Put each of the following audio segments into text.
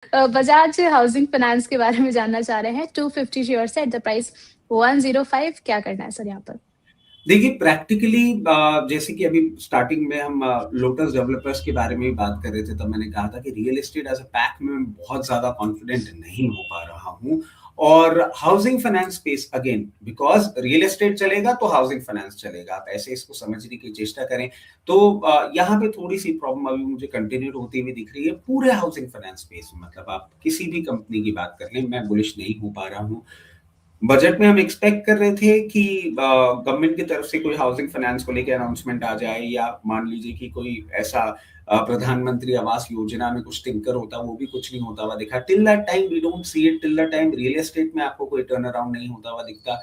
Bajaj housing finance के बारे में जानना चाह रहे हैं। 250 शेयर्स है एट द प्राइस 105, क्या करना है सर यहाँ पर? देखिए प्रैक्टिकली जैसे कि अभी स्टार्टिंग में हम लोटस डेवलपर्स के बारे में भी बात कर रहे थे, तब मैंने कहा था कि real estate as a pack में मैं बहुत ज्यादा कॉन्फिडेंट नहीं हो पा रहा हूँ। और housing finance space again, because real estate चलेगा तो हाउसिंग फाइनेंस चलेगा, आप ऐसे इसको समझने की चेष्टा करें तो यहाँ पे थोड़ी सी प्रॉब्लम अभी मुझे कंटिन्यू होती हुई दिख रही है पूरे हाउसिंग फाइनेंस स्पेस में। मतलब आप किसी भी कंपनी की बात कर लें, मैं बुलिश नहीं हो पा रहा हूँ। बजट में हम एक्सपेक्ट कर रहे थे कि गवर्नमेंट की तरफ से कोई हाउसिंग फाइनेंस को लेकर अनाउंसमेंट आ जाए, या मान लीजिए कि कोई ऐसा प्रधानमंत्री आवास योजना में कुछ टिंकर होता, वो भी कुछ नहीं होता हुआ दिखा। Till that time we don't see it, till that time real estate में आपको कोई टर्न अराउंड नहीं होता हुआ दिखता।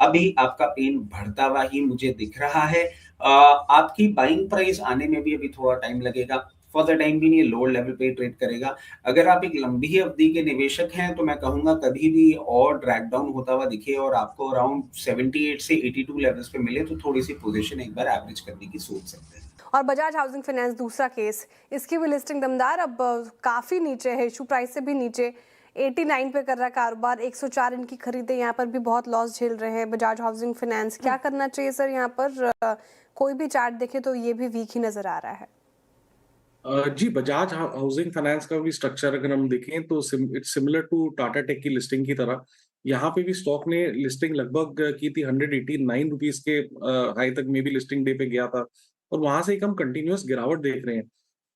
अभी आपका पेन बढ़ता हुआ ही मुझे दिख रहा है। आपकी बाइंग प्राइस आने में भी अभी थोड़ा टाइम लगेगा। फॉर द टाइम भी ये लोअर लेवल पे ट्रेड करेगा। अगर आप एक लंबी अवधि के निवेशक हैं तो मैं कहूंगा कभी भी और ड्रैग डाउन होता हुआ दिखे और आपको अराउंड 78 से 82 लेवल्स पे मिले, तो थोड़ी सी पोजीशन एक बार एवरेज करने की सोच सकते हैं। और बजाज हाउसिंग फाइनेंस दूसरा केस, इसकी भी लिस्टिंग दमदार, अब काफी नीचे है, इशू प्राइस से भी नीचे 89 पे कर रहा है कारोबार। 104 इनकी खरीदे, यहाँ पर भी बहुत लॉस झेल रहे हैं बजाज हाउसिंग फाइनेंस। क्या करना चाहिए सर यहाँ पर? कोई भी चार्ट देखे तो ये भी वीक ही नजर आ रहा है। जी, बजाज हाउसिंग फाइनेंस का भी स्ट्रक्चर अगर हम देखें तो it's similar to Tata tech की लिस्टिंग की तरह। यहाँ पे भी स्टॉक ने लिस्टिंग लगभग की थी 189 रुपीज के हाई तक में भी लिस्टिंग डे पे गया था, और वहां से एक हम कंटिन्यूअस गिरावट देख रहे हैं।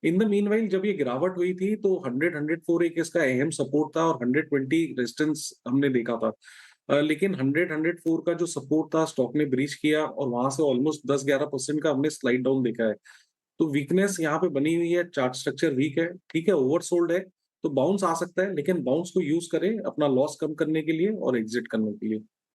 इन द मीनवाइल जब ये गिरावट हुई थी तो 100-104 एक इसका अहम सपोर्ट था, और 120 रेजिस्टेंस हमने देखा था। लेकिन 100-104 का जो सपोर्ट था स्टॉक ने ब्रीच किया, और वहां से ऑलमोस्ट 10-11% का हमने स्लाइड डाउन देखा है। तो वीकनेस यहाँ पे बनी हुई है, चार्ट स्ट्रक्चर वीक है, ठीक है, ओवरसोल्ड है, तो बाउंस आ सकता है, लेकिन बाउंस को यूज करें अपना लॉस कम करने के लिए और एग्जिट करने के लिए।